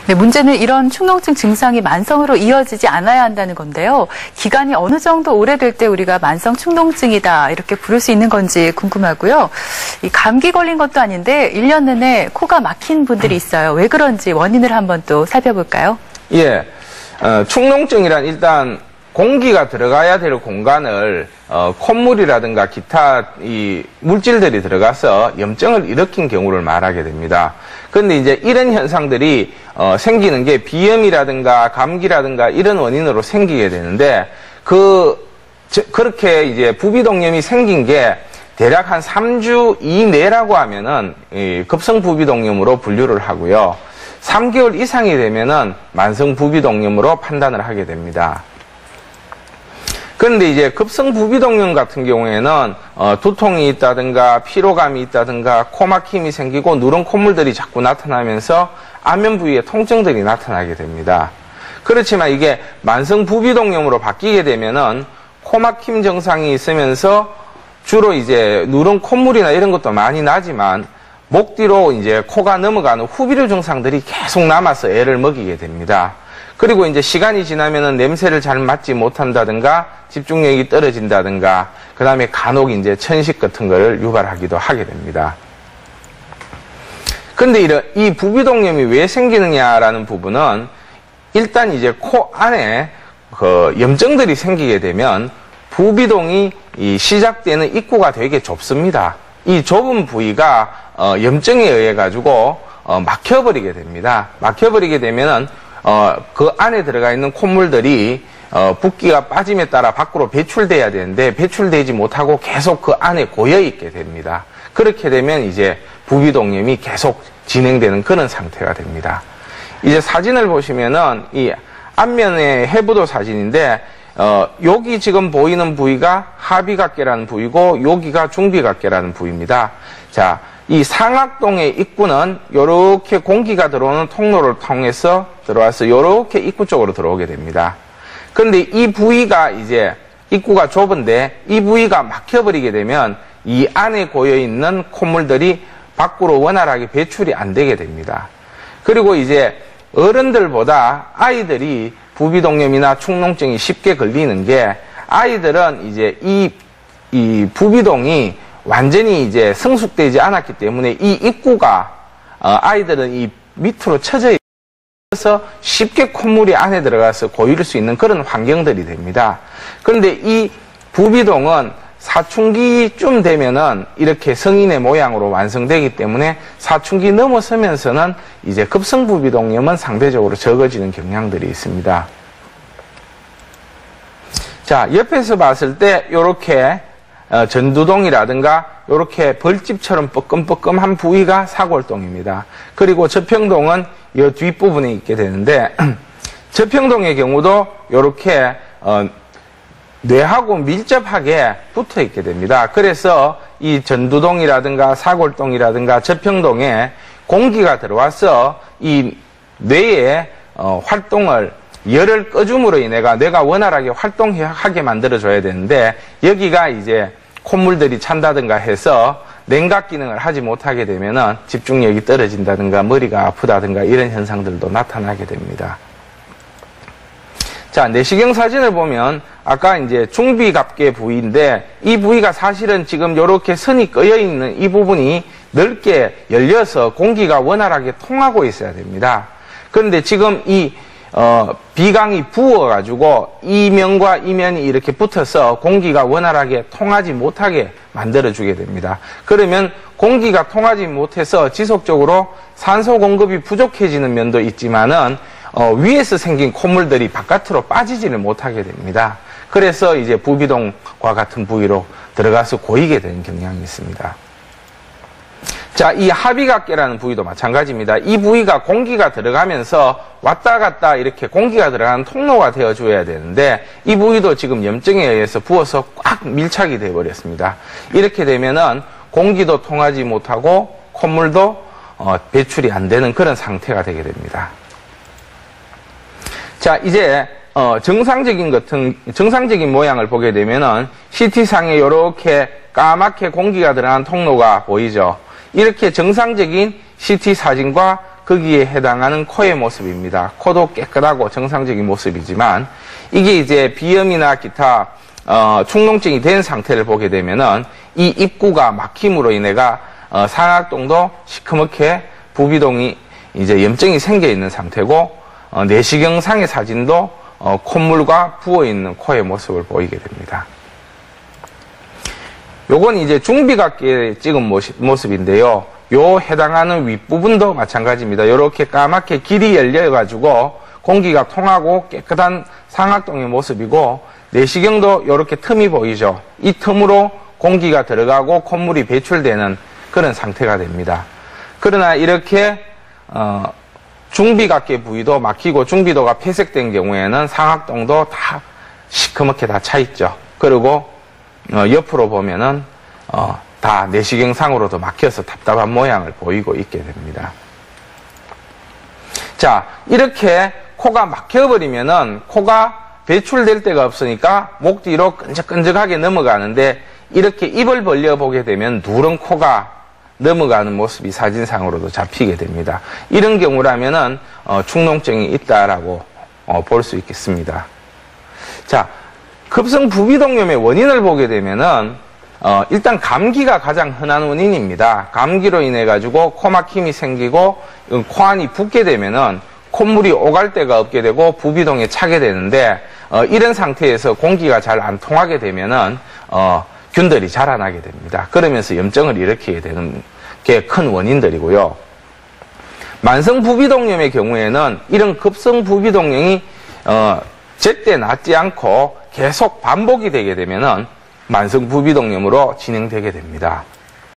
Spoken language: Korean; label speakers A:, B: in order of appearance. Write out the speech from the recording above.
A: 네, 문제는 이런 축농증 증상이 만성으로 이어지지 않아야 한다는 건데요. 기간이 어느 정도 오래될 때 우리가 만성 축농증이다 이렇게 부를 수 있는 건지 궁금하고요. 이 감기 걸린 것도 아닌데 1년 내내 코가 막힌 분들이 있어요. 왜 그런지 원인을 한번 또 살펴볼까요?
B: 예, 축농증이란 일단 공기가 들어가야 될 공간을 콧물이라든가 기타 이 물질들이 들어가서 염증을 일으킨 경우를 말하게 됩니다. 그런데 이제 이런 현상들이 생기는 게 비염이라든가 감기라든가 이런 원인으로 생기게 되는데 그렇게 이제 부비동염이 생긴 게 대략 한 3주 이내라고 하면은 급성 부비동염으로 분류를 하고요. 3개월 이상이 되면은 만성 부비동염으로 판단을 하게 됩니다. 그런데 이제 급성 부비동염 같은 경우에는 두통이 있다든가 피로감이 있다든가 코막힘이 생기고 누런 콧물들이 자꾸 나타나면서 안면 부위에 통증들이 나타나게 됩니다. 그렇지만 이게 만성 부비동염으로 바뀌게 되면은 코막힘 증상이 있으면서 주로 이제 누런 콧물이나 이런 것도 많이 나지만 목 뒤로 이제 코가 넘어가는 후비류 증상들이 계속 남아서 애를 먹이게 됩니다. 그리고 이제 시간이 지나면은 냄새를 잘 맡지 못한다든가 집중력이 떨어진다든가 그 다음에 간혹 이제 천식 같은 거를 유발하기도 하게 됩니다. 근데 이 부비동염이 왜 생기느냐라는 부분은 일단 이제 코 안에 그 염증들이 생기게 되면 부비동이 시작되는 입구가 되게 좁습니다. 이 좁은 부위가 염증에 의해 가지고 막혀버리게 됩니다. 막혀버리게 되면은 그 안에 들어가 있는 콧물들이 붓기가 빠짐에 따라 밖으로 배출돼야 되는데 배출되지 못하고 계속 그 안에 고여 있게 됩니다. 그렇게 되면 이제 부비동염이 계속 진행되는 그런 상태가 됩니다. 이제 사진을 보시면은 이 앞면의 해부도 사진인데 여기 지금 보이는 부위가 하비각계라는 부위고 여기가 중비각계라는 부위입니다. 자, 이 상악동의 입구는 이렇게 공기가 들어오는 통로를 통해서 들어와서 이렇게 입구 쪽으로 들어오게 됩니다. 그런데 이 부위가 이제 입구가 좁은데 이 부위가 막혀버리게 되면 이 안에 고여있는 콧물들이 밖으로 원활하게 배출이 안 되게 됩니다. 그리고 이제 어른들보다 아이들이 부비동염이나 축농증이 쉽게 걸리는 게 아이들은 이제 이 부비동이 완전히 이제 성숙되지 않았기 때문에 이 입구가 아이들은 이 밑으로 쳐져 있어서 쉽게 콧물이 안에 들어가서 고일 수 있는 그런 환경들이 됩니다. 그런데 이 부비동은 사춘기쯤 되면은 이렇게 성인의 모양으로 완성되기 때문에 사춘기 넘어서면서는 이제 급성 부비동염은 상대적으로 적어지는 경향들이 있습니다. 자, 옆에서 봤을 때 이렇게 전두동이라든가 이렇게 벌집처럼 뻐끔뻐끔한 부위가 사골동입니다. 그리고 저평동은 이 뒷부분에 있게 되는데 저평동의 경우도 이렇게 뇌하고 밀접하게 붙어 있게 됩니다. 그래서 이 전두동이라든가 사골동이라든가 저평동에 공기가 들어와서 이 뇌의 활동을 열을 꺼줌으로 인해가 뇌가 원활하게 활동하게 만들어줘야 되는데 여기가 이제 콧물들이 찬다든가 해서 냉각 기능을 하지 못하게 되면은 집중력이 떨어진다든가 머리가 아프다든가 이런 현상들도 나타나게 됩니다. 자, 내시경 사진을 보면 아까 이제 중비갑계 부위인데 이 부위가 사실은 지금 이렇게 선이 꺼여 있는 이 부분이 넓게 열려서 공기가 원활하게 통하고 있어야 됩니다. 그런데 지금 이 비강이 부어가지고 이면과 이면이 이렇게 붙어서 공기가 원활하게 통하지 못하게 만들어주게 됩니다. 그러면 공기가 통하지 못해서 지속적으로 산소 공급이 부족해지는 면도 있지만은 위에서 생긴 콧물들이 바깥으로 빠지지를 못하게 됩니다. 그래서 이제 부비동과 같은 부위로 들어가서 고이게 되는 경향이 있습니다. 자, 이 하비각계라는 부위도 마찬가지입니다. 이 부위가 공기가 들어가면서 왔다 갔다 이렇게 공기가 들어가는 통로가 되어줘야 되는데 이 부위도 지금 염증에 의해서 부어서 꽉 밀착이 되어버렸습니다. 이렇게 되면은 공기도 통하지 못하고 콧물도 배출이 안 되는 그런 상태가 되게 됩니다. 자, 이제 정상적인 모양을 보게 되면은 CT상에 이렇게 까맣게 공기가 들어가는 통로가 보이죠. 이렇게 정상적인 CT 사진과 거기에 해당하는 코의 모습입니다. 코도 깨끗하고 정상적인 모습이지만 이게 이제 비염이나 기타 축농증이 된 상태를 보게 되면은 이 입구가 막힘으로 인해가 상악동도 시커멓게 부비동이 이제 염증이 생겨 있는 상태고 내시경상의 사진도 콧물과 부어 있는 코의 모습을 보이게 됩니다. 요건 이제 중비각기에 찍은 모습인데요. 요 해당하는 윗부분도 마찬가지입니다. 이렇게 까맣게 길이 열려가지고 공기가 통하고 깨끗한 상악동의 모습이고 내시경도 이렇게 틈이 보이죠. 이 틈으로 공기가 들어가고 콧물이 배출되는 그런 상태가 됩니다. 그러나 이렇게 중비각계 부위도 막히고 중비도가 폐색된 경우에는 상악동도 다 시커멓게 다 차 있죠. 그리고 옆으로 보면은 다 내시경상으로도 막혀서 답답한 모양을 보이고 있게 됩니다. 자, 이렇게 코가 막혀버리면은 코가 배출될 데가 없으니까 목 뒤로 끈적끈적하게 넘어가는데 이렇게 입을 벌려보게 되면 누런 코가 넘어가는 모습이 사진상으로도 잡히게 됩니다. 이런 경우라면은 축농증이 있다라고 볼 수 있겠습니다. 자, 급성 부비동염의 원인을 보게 되면은 일단 감기가 가장 흔한 원인입니다. 감기로 인해 가지고 코막힘이 생기고 코안이 붓게 되면은 콧물이 오갈 데가 없게 되고 부비동에 차게 되는데 이런 상태에서 공기가 잘 안 통하게 되면은 균들이 자라나게 됩니다. 그러면서 염증을 일으키게 되는 게 큰 원인들이고요. 만성 부비동염의 경우에는 이런 급성 부비동염이 제때 낫지 않고 계속 반복이 되게 되면은 만성 부비동염으로 진행되게 됩니다.